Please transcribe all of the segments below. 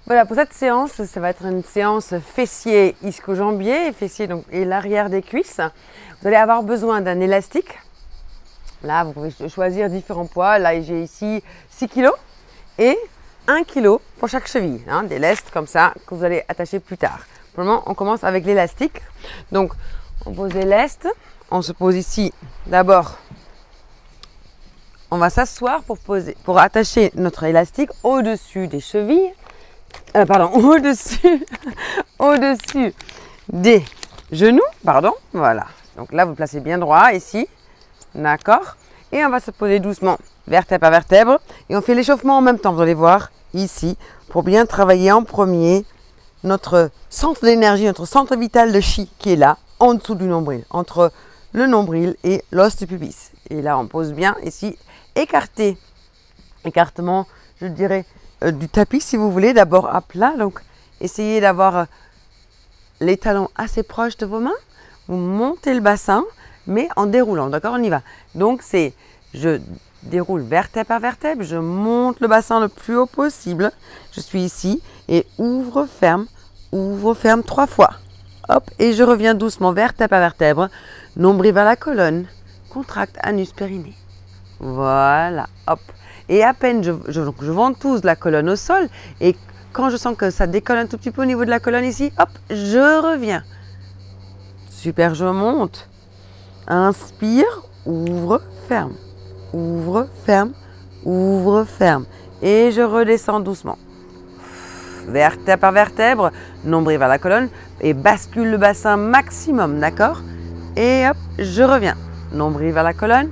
Voilà, pour cette séance, ça va être une séance fessier ischio-jambier, fessier donc, et l'arrière des cuisses. Vous allez avoir besoin d'un élastique. Là, vous pouvez choisir différents poids. Là, j'ai ici 6 kg et 1 kg pour chaque cheville. Hein, des lestes comme ça que vous allez attacher plus tard. Pour le moment, on commence avec l'élastique. Donc, on pose les lestes. On se pose ici d'abord. On va s'asseoir pour attacher notre élastique au-dessus des chevilles. Au-dessus des genoux, voilà. Donc là, vous placez bien droit ici, d'accord. Et on va se poser doucement, vertèbre par vertèbre. Et on fait l'échauffement en même temps, vous allez voir, ici, pour bien travailler en premier notre centre d'énergie, notre centre vital de chi qui est là, en dessous du nombril, entre le nombril et l'os du pubis. Et là, on pose bien ici, écartement, je dirais, du tapis si vous voulez, d'abord à plat. Donc, essayez d'avoir les talons assez proches de vos mains. Vous montez le bassin, mais en déroulant, d'accord? On y va. Donc, je déroule vertèbre par vertèbre, je monte le bassin le plus haut possible. Je suis ici et ouvre, ferme 3 fois. Hop, et je reviens doucement vertèbre par vertèbre, nombril vers la colonne, contracte anus périnée. Voilà, hop. Et à peine je ventouse la colonne au sol et quand je sens que ça décolle un tout petit peu au niveau de la colonne ici, hop, je reviens. Super, je monte. Inspire, ouvre, ferme. Ouvre, ferme, ouvre, ferme. Et je redescends doucement. Vertèbre par vertèbre, nombril vers la colonne et bascule le bassin maximum, d'accord? Et hop, je reviens. Nombril vers la colonne.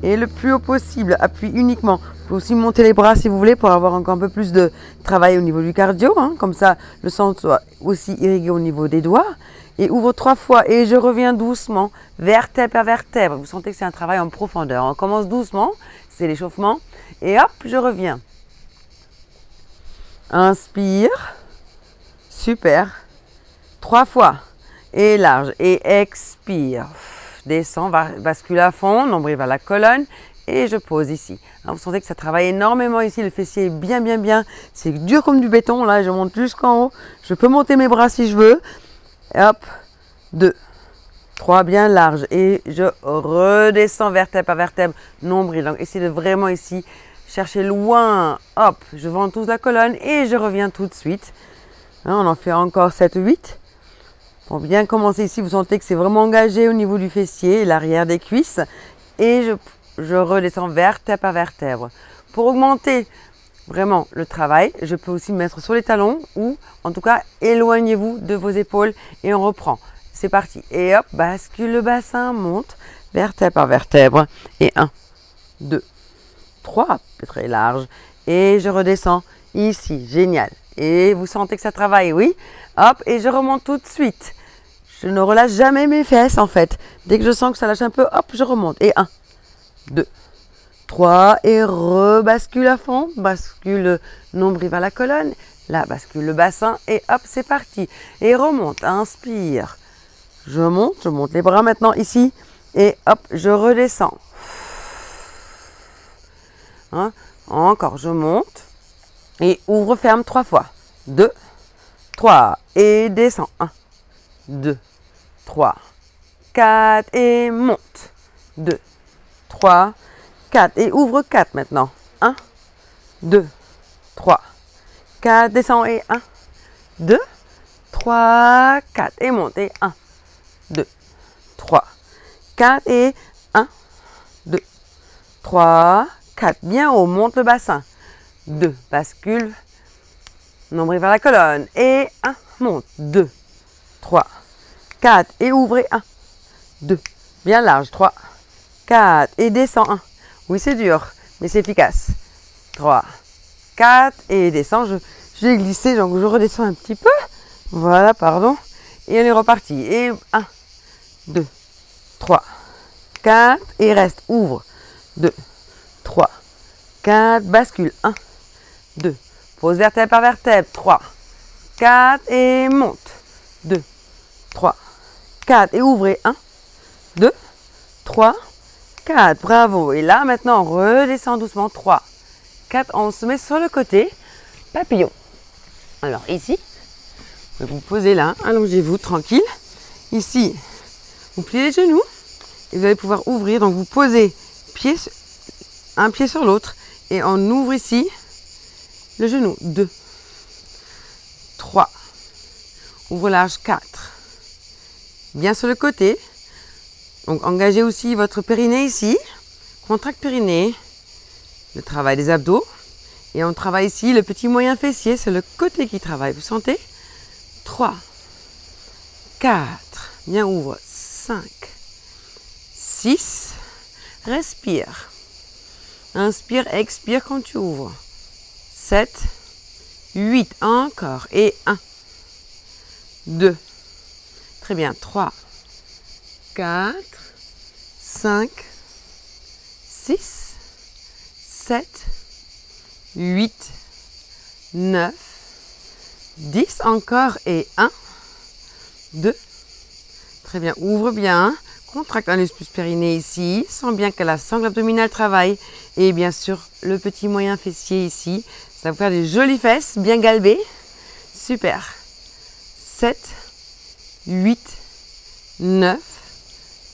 Et le plus haut possible, appuie uniquement. Vous pouvez aussi monter les bras si vous voulez pour avoir encore un peu plus de travail au niveau du cardio. Hein, comme ça, le sang soit aussi irrigué au niveau des doigts. Et ouvre 3 fois et je reviens doucement, vertèbre par vertèbre. Vous sentez que c'est un travail en profondeur. On commence doucement, c'est l'échauffement. Et hop, je reviens. Inspire. Super. 3 fois. Et large. Et expire. Descends, bascule à fond, nombril vers la colonne et je pose ici. Alors, vous sentez que ça travaille énormément ici, le fessier est bien. C'est dur comme du béton, là je monte jusqu'en haut. Je peux monter mes bras si je veux. Et hop, 2, 3, bien large. Et je redescends vertèbre par vertèbre, nombril. Donc essayez de vraiment ici chercher loin. Hop, je ventouse la colonne et je reviens tout de suite. Hein, on en fait encore 7 ou 8. Pour bien commencer ici, vous sentez que c'est vraiment engagé au niveau du fessier, l'arrière des cuisses. Et je redescends vertèbre par vertèbre. Pour augmenter vraiment le travail, je peux aussi me mettre sur les talons ou en tout cas, éloignez-vous de vos épaules et on reprend. C'est parti. Et hop, bascule le bassin, monte, vertèbre par vertèbre. Et 1, 2, 3, c'est très large. Et je redescends ici, génial. Et vous sentez que ça travaille, oui? Hop, et je remonte tout de suite. Je ne relâche jamais mes fesses en fait. Dès que je sens que ça lâche un peu, hop, je remonte. Et 1, 2, 3, et rebascule à fond. Bascule nombril vers la colonne. Là, bascule le bassin et hop, c'est parti. Et remonte, inspire. Je monte les bras maintenant ici. Et hop, je redescends. Hein? Encore, je monte. Et ouvre, ferme 3 fois. 2, 3. Et descends. 1, 2, 3, 4. Et monte. 2, 3, 4. Et ouvre 4 maintenant. 1, 2, 3, 4. Descends et 1, 2, 3, 4. Et monte. Et 1, 2, 3, 4. Et 1, 2, 3, 4. Bien haut. Monte le bassin. 2, bascule, nombril vers la colonne, et 1, monte, 2, 3, 4, et ouvrez, 1, 2, bien large, 3, 4, et descend, 1, oui c'est dur, mais c'est efficace, 3, 4, et descend, j'ai glissé, donc je redescends un petit peu, voilà, pardon, et on est reparti, et 1, 2, 3, 4, et reste, ouvre, 2, 3, 4, bascule, 1, 2, pose vertèbre par vertèbre, 3, 4 et monte, 2, 3, 4 et ouvrez, 1, 2, 3, 4, bravo. Et là maintenant on redescend doucement, 3, 4, on se met sur le côté, papillon. Alors ici, vous posez là, allongez-vous tranquille. Ici, vous pliez les genoux et vous allez pouvoir ouvrir. Donc vous posez un pied sur l'autre et on ouvre ici le genou. 2, 3, ouvre large, 4. Bien sur le côté. Donc engagez aussi votre périnée ici. Contracte périnée. Le travail des abdos. Et on travaille ici le petit moyen fessier, c'est le côté qui travaille. Vous sentez? 3, 4, bien ouvre, 5, 6, respire. Inspire, expire quand tu ouvres. 7, 8, encore. Et 1, 2, très bien, 3, 4, 5, 6, 7, 8, 9, 10 encore et 1, 2, très bien, ouvre bien, contracte l'anus plus périnée ici, sens bien que la sangle abdominale travaille et bien sûr le petit moyen fessier ici, ça va vous faire des jolies fesses bien galbées, super, 7, 8, 9,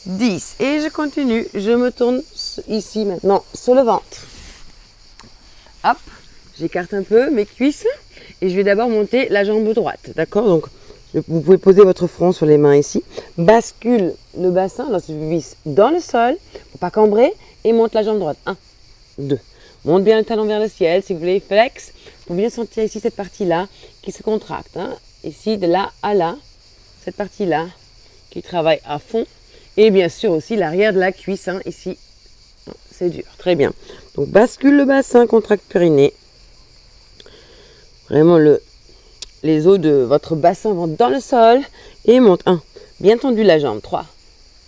10 et je continue, je me tourne ici maintenant sur le ventre. Hop, j'écarte un peu mes cuisses et je vais d'abord monter la jambe droite. D'accord? Donc, vous pouvez poser votre front sur les mains ici. Bascule le bassin, lorsque vous visse dans le sol, pour pas cambrer, et monte la jambe droite. 1, 2. Monte bien le talon vers le ciel. Si vous voulez, flex. Vous bien sentir ici cette partie-là qui se contracte. Hein. Ici, de là à là, cette partie-là qui travaille à fond. Et bien sûr aussi l'arrière de la cuisse, hein, ici. C'est dur, très bien. Donc bascule le bassin, contracte périnée. Vraiment les os de votre bassin vont dans le sol et monte. 1, bien tendu la jambe. 3,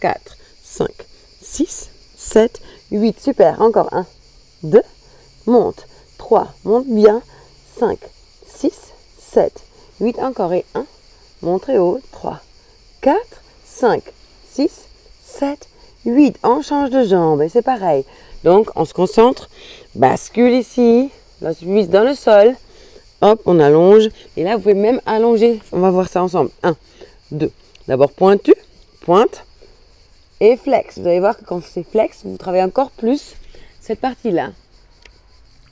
4, 5, 6, 7, 8. Super, encore 1, 2, monte. 3, monte bien. 5, 6, 7, 8, encore et 1. Monte très haut. 3, 4, 5, 6, 7, 8. On change de jambe et c'est pareil. Donc, on se concentre, bascule ici, la cuisse dans le sol. Hop, on allonge. Et là, vous pouvez même allonger. On va voir ça ensemble. 1, 2. D'abord pointu, pointe et flex. Vous allez voir que quand c'est flex, vous travaillez encore plus cette partie-là.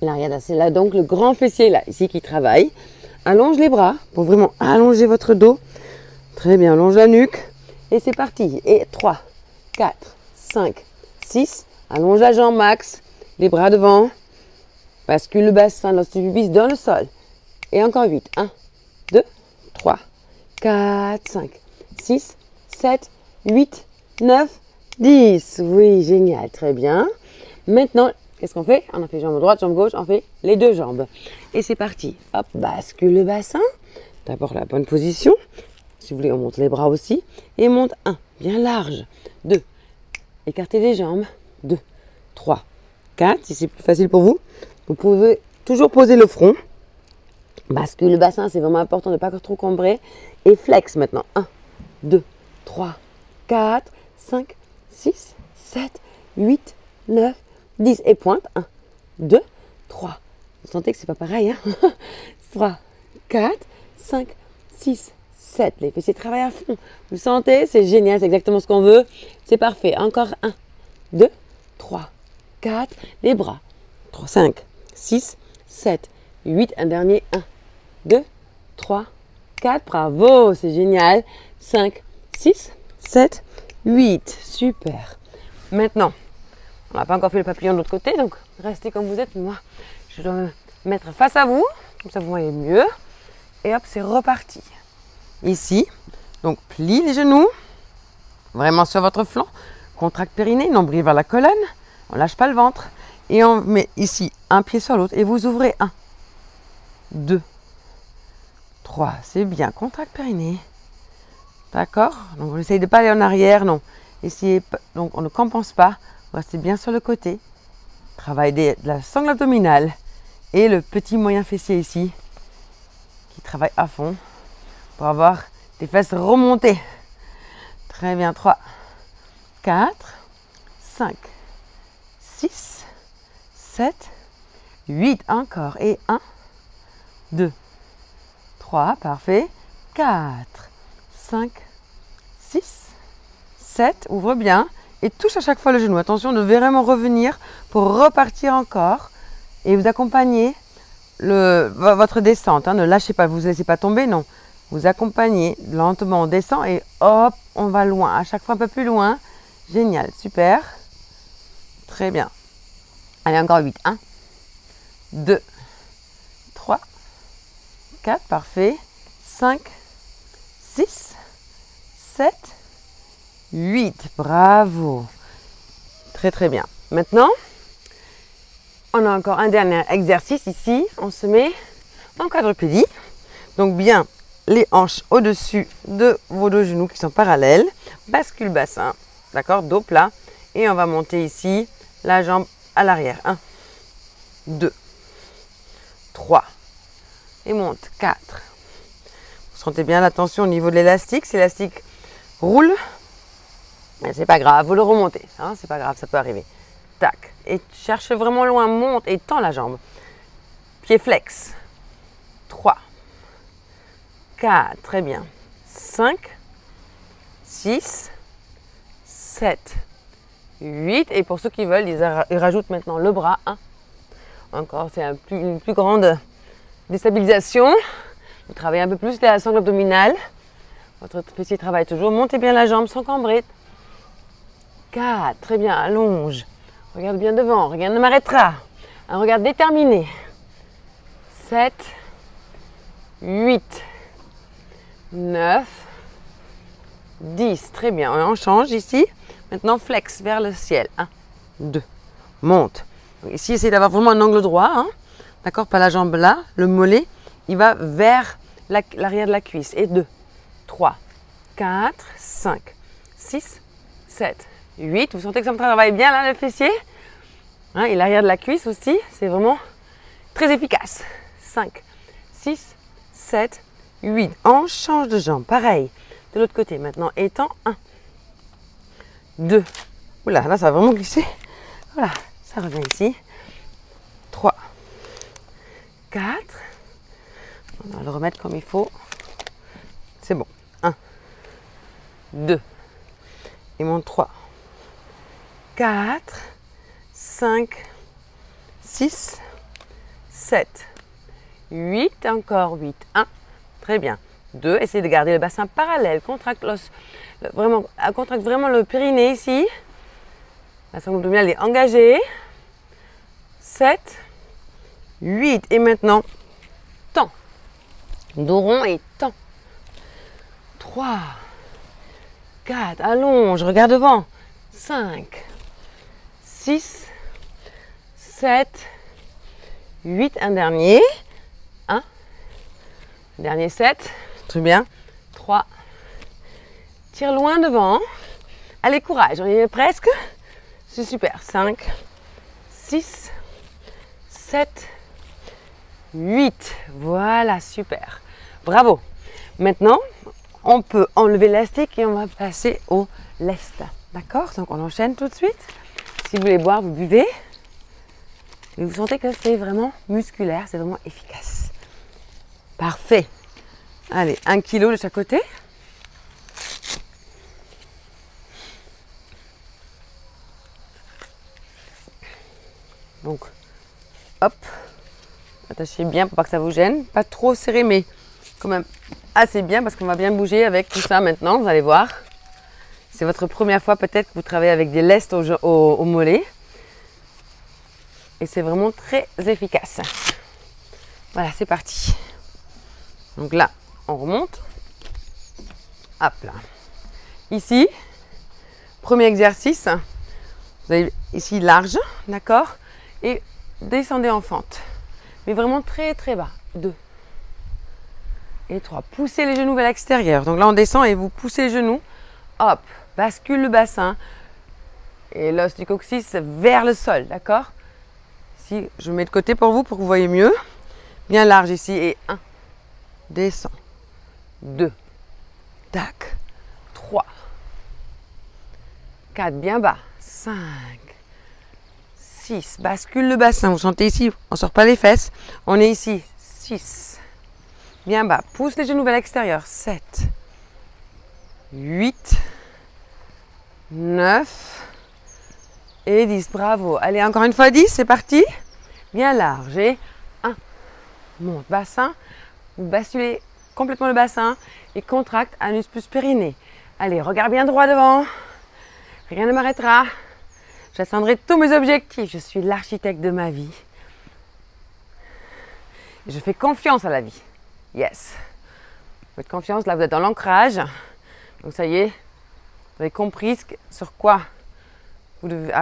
Là, regarde, c'est là donc le grand fessier là, ici qui travaille. Allonge les bras pour vraiment allonger votre dos. Très bien, allonge la nuque. Et c'est parti. Et 3, 4, 5, 6. Allonge la jambe max. Les bras devant. Bascule le bassin lorsque tu vises dans le sol. Et encore 8. 1, 2, 3, 4, 5, 6, 7, 8, 9, 10. Oui, génial, très bien. Maintenant, qu'est-ce qu'on fait? On a fait jambe droite, jambe gauche, on fait les deux jambes. Et c'est parti. Hop, bascule le bassin. D'abord la bonne position. Si vous voulez, on monte les bras aussi. Et monte 1, bien large. 2, écartez les jambes. 2, 3, 4. Si c'est plus facile pour vous, vous pouvez toujours poser le front. Bascule le bassin, c'est vraiment important de ne pas trop cambrer. Et flex maintenant. 1, 2, 3, 4, 5, 6, 7, 8, 9, 10. Et pointe. 1, 2, 3. Vous sentez que c'est pas pareil, hein? 3, 4, 5, 6, 7. Les fessiers travaillent à fond. Vous sentez? C'est génial, c'est exactement ce qu'on veut. C'est parfait. Encore 1, 2, 3, 4. Les bras. 3, 5, 6, 7, 8. Un dernier. 1, 2, 3, 4. Bravo, c'est génial. 5, 6, 7, 8. Super. Maintenant, on n'a pas encore fait le papillon de l'autre côté, donc restez comme vous êtes. Moi, je dois me mettre face à vous, comme ça vous voyez mieux. Et hop, c'est reparti. Ici, donc plie les genoux, vraiment sur votre flanc. Contracte périnée, nombril vers la colonne. On ne lâche pas le ventre. Et on met ici un pied sur l'autre et vous ouvrez 1, 2, 3. C'est bien, contracte périnée. D'accord? Donc on essaye de ne pas aller en arrière, non. Essayez, donc on ne compense pas. Restez bien sur le côté. Travail de la sangle abdominale et le petit moyen fessier ici qui travaille à fond pour avoir des fesses remontées. Très bien, 3, 4, 5, 6, 7, 8. Encore. Et 1, 2, 3, parfait. 4, 5, 6, 7, ouvre bien. Et touche à chaque fois le genou. Attention de vraiment revenir pour repartir encore. Et vous accompagnez votre descente. Hein. Ne lâchez pas, vous ne laissez pas tomber, non. Vous accompagnez lentement, on descend et hop, on va loin. À chaque fois un peu plus loin. Génial, super. Très bien. Allez, encore 8. 1, 2, 3, 4, parfait. 5, 6, 7, 8. Bravo. Très, très bien. Maintenant, on a encore un dernier exercice ici. On se met en quadrupédie. Donc, bien les hanches au-dessus de vos deux genoux qui sont parallèles. Bascule bassin. D'accord? Dos plat. Et on va monter ici la jambe à l'arrière. 1, 2, 3. Et monte. 4. Vous sentez bien la tension au niveau de l'élastique. Si l'élastique roule, c'est pas grave, vous le remontez. Hein, c'est pas grave, ça peut arriver. Tac. Et cherche vraiment loin, monte et tends la jambe. Pied flex. 3, 4, très bien. 5, 6, 7, 8. Et pour ceux qui veulent, ils rajoutent maintenant le bras. 1. Encore, c'est une plus grande déstabilisation. Vous travaillez un peu plus la sangle abdominale. Votre fessier travaille toujours. Montez bien la jambe sans cambrer. 4, très bien, allonge. Regarde bien devant, regarde ne m'arrêtera. Un regard déterminé. 7, 8, 9, 10. Très bien, on change ici. Maintenant, flex vers le ciel. 1, 2, monte. Donc ici, essayez d'avoir vraiment un angle droit. Hein. D'accord, pas la jambe là. Le mollet, il va vers l'arrière de la cuisse. Et 2, 3, 4, 5, 6, 7, 8. Vous sentez que ça me travaille bien là, le fessier, hein, et l'arrière de la cuisse aussi. C'est vraiment très efficace. 5, 6, 7, 8. On change de jambe. Pareil. De l'autre côté. Maintenant, étend. 1, 2. Oula, là, ça va vraiment glisser. Voilà, ça revient ici. 3, 4. On va le remettre comme il faut. C'est bon. 1, 2. Et monte 3. 4, 5, 6, 7, 8, encore 8, 1, très bien, 2, essayez de garder le bassin parallèle, contracte vraiment le périnée ici, la sangle abdominale est engagée, 7, 8, et maintenant, tends, dos rond et tends, 3, 4, allonge, regarde devant, 5, 6, 7, 8, un dernier, 1, dernier 7, très bien, 3, tire loin devant, allez courage, on y est presque, c'est super, 5, 6, 7, 8, voilà, super, bravo. Maintenant, on peut enlever l'élastique et on va passer au lest. D'accord? Donc on enchaîne tout de suite. Si vous voulez boire, vous buvez. Et vous sentez que c'est vraiment musculaire, c'est vraiment efficace. Parfait. Allez, 1 kg de chaque côté. Donc, hop. Attachez bien pour pas que ça vous gêne. Pas trop serré, mais quand même assez bien parce qu'on va bien bouger avec tout ça maintenant, vous allez voir. C'est votre première fois peut-être que vous travaillez avec des lestes au mollet. Et c'est vraiment très efficace. Voilà, c'est parti. Donc là, on remonte. Hop là. Ici, premier exercice. Vous avez ici large, d'accord? Et descendez en fente. Mais vraiment très très bas. 2. Et 3. Poussez les genoux vers l'extérieur. Donc là, on descend et vous poussez les genoux. Hop. Bascule le bassin et l'os du coccyx vers le sol, d'accord? Ici, je mets de côté pour vous que vous voyez mieux. Bien large ici et 1, descend, 2, tac, 3, 4, bien bas, 5, 6, bascule le bassin, vous sentez ici, on ne sort pas les fesses, on est ici, 6, bien bas. Pousse les genoux vers l'extérieur. 7, 8, 9 et 10. Bravo. Allez, encore une fois 10, c'est parti. Bien large. Et 1, monte, bassin. Vous basculez complètement le bassin et contracte anus plus périnée. Allez, regarde bien droit devant. Rien ne m'arrêtera. J'atteindrai tous mes objectifs. Je suis l'architecte de ma vie. Et je fais confiance à la vie. Yes. Faites confiance, là vous êtes dans l'ancrage. Donc ça y est, vous avez compris sur quoi vous devez,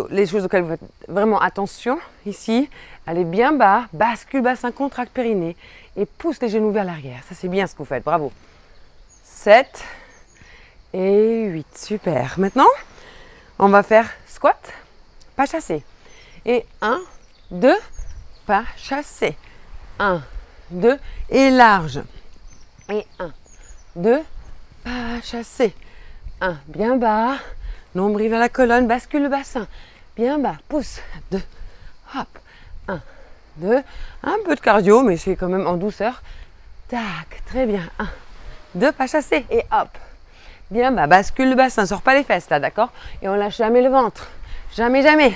les choses auxquelles vous faites vraiment attention. Ici, allez bien bas, bascule bassin, contracte périnée et pousse les genoux vers l'arrière. Ça c'est bien ce que vous faites, bravo. 7 et 8, super. Maintenant, on va faire squat, pas chassé. Et 1, 2, pas chassé. 1, 2 et large. Et 1, 2, pas chassé. 1, bien bas. Nombril vers la colonne, bascule le bassin. Bien bas, pousse. 2, hop. 1, 2. Un peu de cardio, mais c'est quand même en douceur. Tac, très bien. 1, 2, pas chassé. Et hop. Bien bas, bascule le bassin. Sors pas les fesses là, d'accord? Et on lâche jamais le ventre. Jamais, jamais.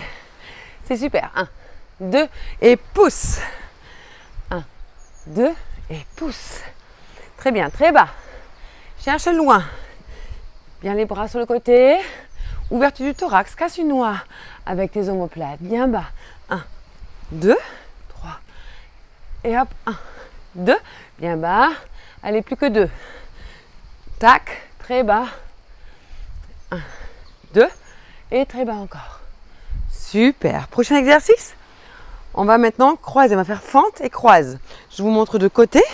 C'est super. 1, 2 et pousse. 1, 2 et pousse. Très bien, très bas. Cherche loin. Bien les bras sur le côté. Ouverture du thorax, casse une noix avec tes omoplates. Bien bas. 1, 2, 3. Et hop, 1, 2. Bien bas. Allez, plus que 2. Tac, très bas. 1, 2. Et très bas encore. Super. Prochain exercice. On va maintenant croiser. On va faire fente et croise. Je vous montre de côté.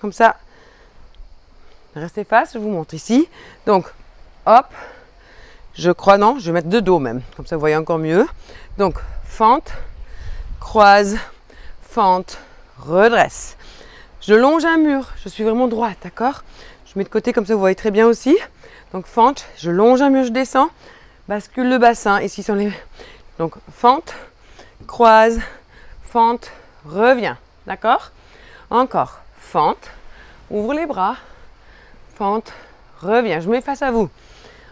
Comme ça. Restez face. Je vous montre ici. Donc, hop. Je crois, non, je vais mettre de dos même. Comme ça, vous voyez encore mieux. Donc, fente, croise, fente, redresse. Je longe un mur. Je suis vraiment droite, d'accord? Je mets de côté, comme ça, vous voyez très bien aussi. Donc, fente, je longe un mur, je descends. Bascule le bassin. Ici, sont les... Donc, fente, croise, fente, reviens. D'accord? Encore. Fente, ouvre les bras. Fente, reviens. Je mets face à vous.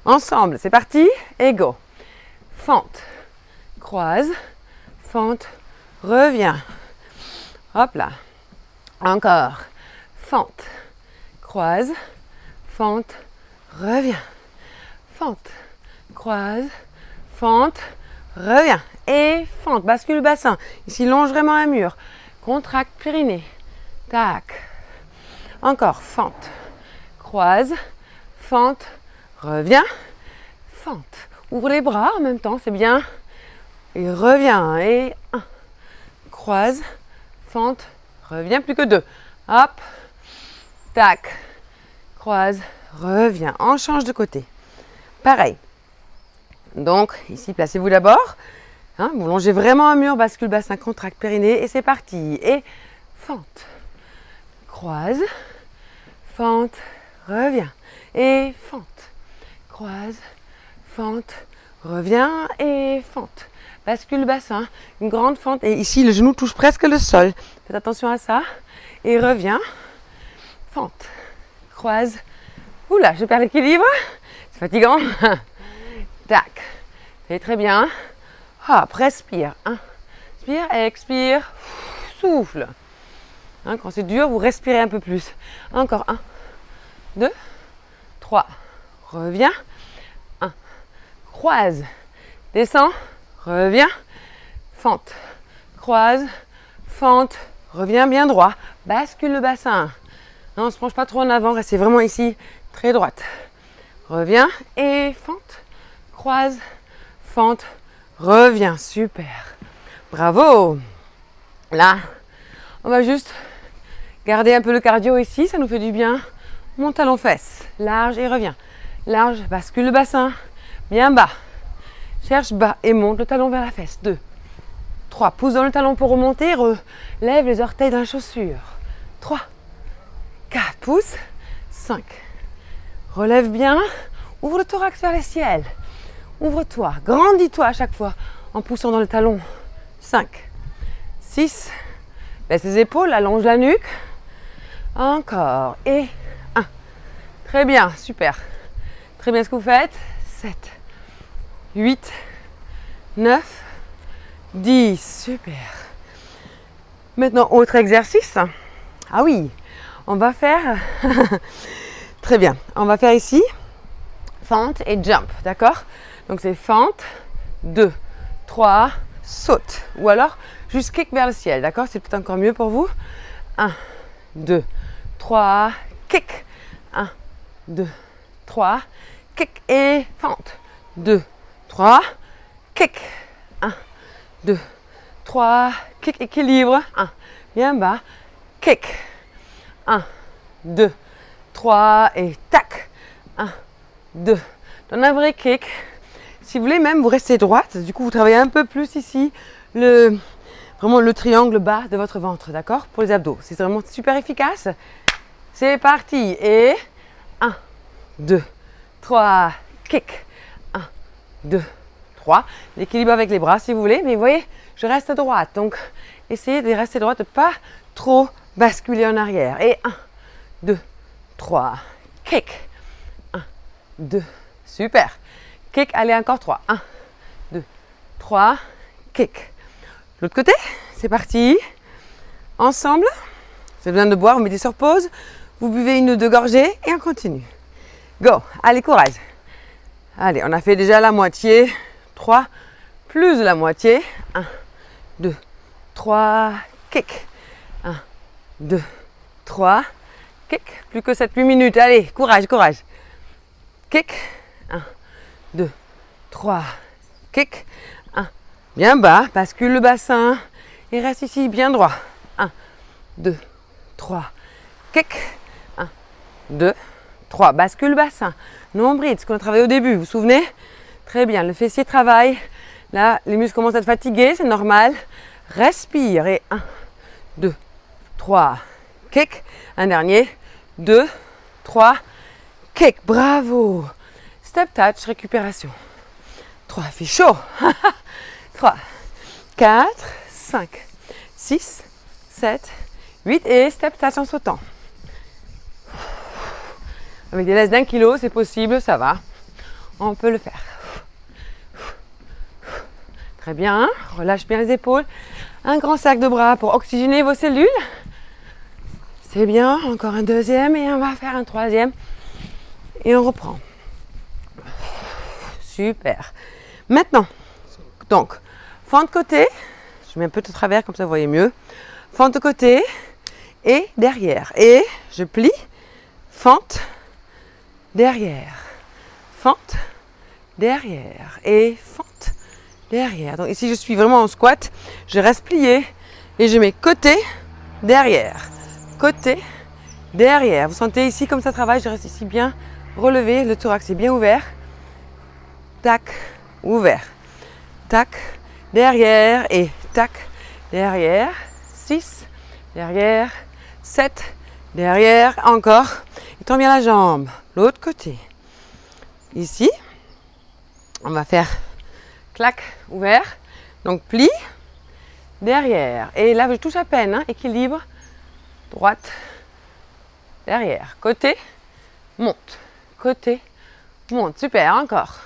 Ensemble, c'est parti, et go. Fente, croise, fente, reviens. Hop là. Encore. Fente, croise, fente, reviens. Fente, croise, fente, reviens. Et fente, bascule le bassin. Ici, longe vraiment un mur. Contracte périnée. Tac. Encore. Fente, croise, fente, reviens, fente. Ouvre les bras en même temps, c'est bien. Et reviens. Et 1. Croise, fente, reviens. Plus que 2. Hop. Tac. Croise, reviens. On change de côté. Pareil. Donc, ici, placez-vous d'abord. Hein, vous longez vraiment un mur, bascule bassin, contracte périnée. Et c'est parti. Et fente. Croise, fente, reviens. Et fente. Croise, fente, reviens et fente. Bascule le bassin, une grande fente. Et ici, le genou touche presque le sol. Faites attention à ça. Et reviens. Fente, croise. Oula, je perds l'équilibre. C'est fatigant. Tac. C'est très bien. Hop, respire. Inspire, expire. Souffle. Hein, quand c'est dur, vous respirez un peu plus. Encore 1, 2, 3. Reviens. 1. Croise. Descends. Reviens. Fente. Croise. Fente. Reviens bien droit. Bascule le bassin. Non, on ne se penche pas trop en avant. Restez vraiment ici. Très droite. Reviens. Et fente. Croise. Fente. Reviens. Super. Bravo. Là, on va juste garder un peu le cardio ici. Ça nous fait du bien. Mon talon fesse. Large et reviens. Large, bascule le bassin, bien bas. Cherche bas et monte le talon vers la fesse. 2, 3, pousse dans le talon pour remonter. Relève les orteils dans la chaussure. 3, 4, pousse. 5, relève bien. Ouvre le thorax vers le ciel. Ouvre-toi, grandis-toi à chaque fois en poussant dans le talon. 5, 6, baisse les épaules, allonge la nuque. Encore. Et 1. Très bien, super. Très bien ce que vous faites. 7, 8, 9, 10. Super. Maintenant, autre exercice. Ah oui, on va faire... Très bien. On va faire ici fente et jump, d'accord? Donc c'est fente, 2, 3, saute. Ou alors juste kick vers le ciel, d'accord? C'est peut-être encore mieux pour vous. 1, 2, 3, kick. 1, 2, 3, kick et fente. 2, 3, kick. 1, 2, 3, kick, équilibre. 1, bien bas, kick. 1, 2, 3 et tac. 1, 2. Dans un vrai kick, si vous voulez même vous restez droite, du coup vous travaillez un peu plus ici vraiment le triangle bas de votre ventre, d'accord? Pour les abdos. C'est vraiment super efficace. C'est parti. Et 1, 2, 3, kick. 1, 2, 3. L'équilibre avec les bras si vous voulez, mais vous voyez, je reste à droite. Donc essayez de rester droite, de pas trop basculer en arrière. Et 1, 2, 3, kick. 1, 2, super. Kick, allez encore 3. 1, 2, 3, kick. L'autre côté, c'est parti. Ensemble. Vous avez besoin de boire, vous mettez sur pause. Vous buvez 1 ou 2 gorgées et on continue. Go, allez, courage. Allez, on a fait déjà la moitié. 3, plus de la moitié. 1, 2, 3, kick. 1, 2, 3, kick. Plus que 7-8 minutes. Allez, courage, courage. Kick. 1, 2, 3, kick. 1, bien bas, bascule le bassin et reste ici bien droit. 1, 2, 3, kick. 1, 2, 3, bascule le bassin. Nombril, ce qu'on a travaillé au début, vous vous souvenez? Très bien, le fessier travaille. Là, les muscles commencent à être fatigués, c'est normal. Respire et 1, 2, 3, kick. Un dernier. 2, 3, kick. Bravo. Step touch, récupération. 3, fait chaud. 3, 4, 5, 6, 7, 8 et step touch en sautant. Avec des laisses d'1 kilo, c'est possible, ça va. On peut le faire. Très bien, relâche bien les épaules. Un grand sac de bras pour oxygéner vos cellules. C'est bien, encore un deuxième et on va faire un troisième. Et on reprend. Super. Maintenant, donc, fente côté. Je mets un peu de travers, comme ça vous voyez mieux. Fente de côté et derrière. Et je plie, fente, derrière. Fente, derrière. Et fente, derrière. Donc ici, je suis vraiment en squat. Je reste plié et je mets côté, derrière. Côté, derrière. Vous sentez ici comme ça travaille. Je reste ici bien relevé. Le thorax est bien ouvert. Tac, ouvert. Tac, derrière et tac, derrière. 6, derrière. 7, derrière. Encore. Et tends bien la jambe. L'autre côté. Ici, on va faire clac, ouvert. Donc pli, derrière. Et là, je touche à peine. Hein, équilibre. Droite, derrière. Côté, monte. Côté, monte. Super, encore.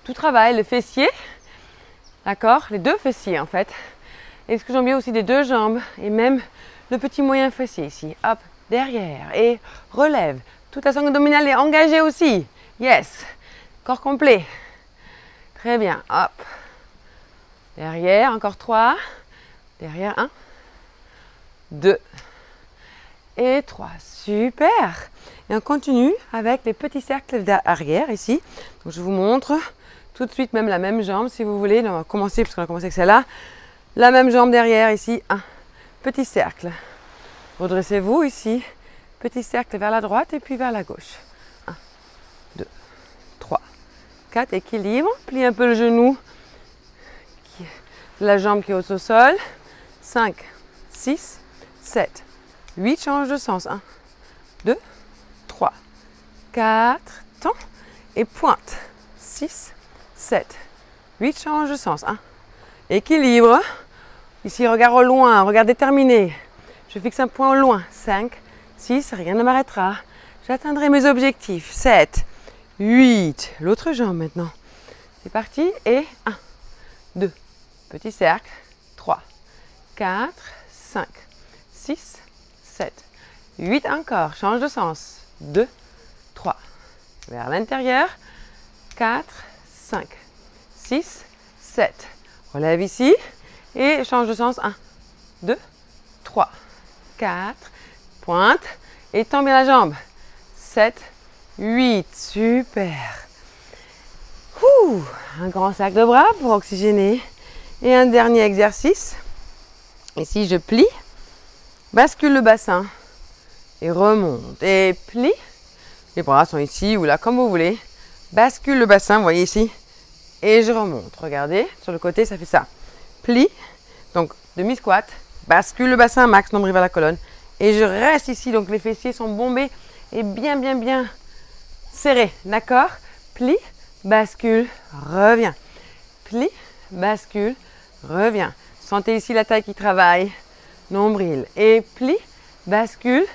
Tout travail, le fessier, d'accord, les deux fessiers en fait. Excusons bien aussi des deux jambes et même le petit moyen fessier ici. Hop, derrière et relève. Toute la sangle abdominale est engagée aussi. Yes, corps complet. Très bien, hop. Derrière, encore 3. Derrière, 1, 2 et 3. Super. Et on continue avec les petits cercles d'arrière ici. Donc je vous montre tout de suite même la même jambe si vous voulez. Donc on va commencer, parce qu'on a commencé avec celle-là. La même jambe derrière ici. Un petit cercle. Redressez-vous ici. Petit cercle vers la droite et puis vers la gauche. 1, 2, 3, 4. Équilibre. Pliez un peu le genou. La jambe qui est au sol. 5, 6, 7, 8. Change de sens. 1, 2, 3, 4, tends et pointe. 6, 7, 8, change de sens. 1. Équilibre. Ici, regard au loin, regard déterminé. Je fixe un point au loin. 5, 6, rien ne m'arrêtera. J'atteindrai mes objectifs. 7, 8. L'autre jambe maintenant. C'est parti. Et 1, 2. Petit cercle. 3, 4, 5, 6, 7, 8 encore. Change de sens. 2, 3. Vers l'intérieur. 4, 5, 6, 7. Relève ici. Et change de sens. 1, 2, 3, 4. Pointe. Et tends bien la jambe. 7, 8. Super. Un grand cercle de bras pour oxygéner. Et un dernier exercice. Ici, je plie. Bascule le bassin. Et remonte. Et plie. Les bras sont ici ou là, comme vous voulez. Bascule le bassin, vous voyez ici. Et je remonte. Regardez, sur le côté, ça fait ça. Plie. Donc, demi-squat. Bascule le bassin, max, nombril vers la colonne. Et je reste ici. Donc, les fessiers sont bombés et bien serrés. D'accord? Plie, bascule, reviens. Plie, bascule, reviens. Sentez ici la taille qui travaille. Nombril. Et plie, bascule,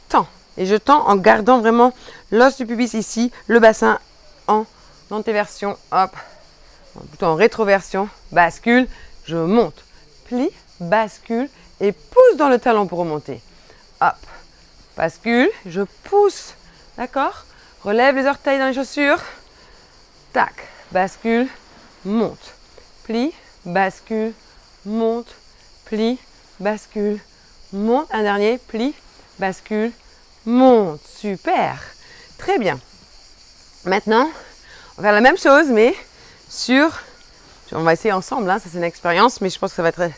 tends. Et je tends en gardant vraiment l'os du pubis ici, le bassin en antéversion, hop, plutôt en rétroversion, bascule, je monte, plie, bascule et pousse dans le talon pour remonter. Hop, bascule, je pousse, d'accord? Relève les orteils dans les chaussures, tac, bascule, monte, plie, bascule, monte, plie, bascule, monte, un dernier, plie, bascule, monte, super, très bien. Maintenant, on va faire la même chose, mais on va essayer ensemble, hein, ça c'est une expérience, mais je pense que ça va être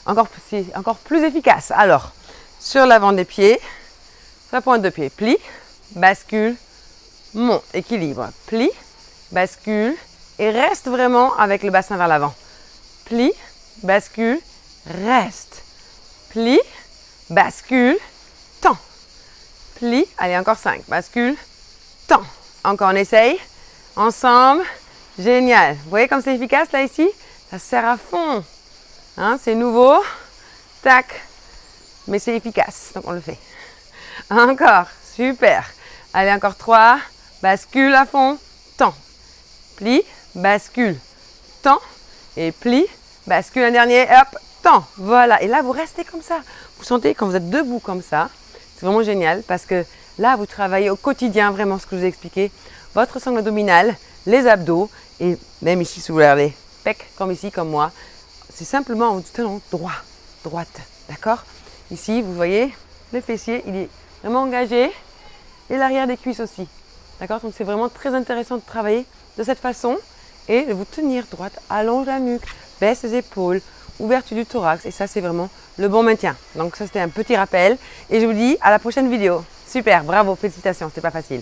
encore plus efficace. Alors, sur l'avant des pieds, sur la pointe de pied, plie, bascule, monte, équilibre, plie, bascule, et reste vraiment avec le bassin vers l'avant. Plie, bascule, reste, plie, bascule, tends. Plie, allez encore 5, bascule, tends. Encore on essaye, ensemble, génial. Vous voyez comme c'est efficace là ici? Ça sert à fond. Hein, c'est nouveau, tac, mais c'est efficace, donc on le fait. Encore, super. Allez encore 3, bascule à fond, tends. Plie, bascule, tends, et plie, bascule un dernier, hop, tends. Voilà, et là vous restez comme ça. Vous sentez quand vous êtes debout comme ça, c'est vraiment génial parce que là vous travaillez au quotidien vraiment ce que je vous ai expliqué, votre sangle abdominal, les abdos et même ici si vous regardez, pecs comme ici, comme moi, c'est simplement du talon droit, droite, d'accord? Ici vous voyez, le fessier il est vraiment engagé et l'arrière des cuisses aussi, d'accord? Donc c'est vraiment très intéressant de travailler de cette façon et de vous tenir droite, allonge la nuque, baisse les épaules, ouverture du thorax et ça c'est vraiment le bon maintien. Donc ça c'était un petit rappel et je vous dis à la prochaine vidéo. Super, bravo, félicitations, c'était pas facile.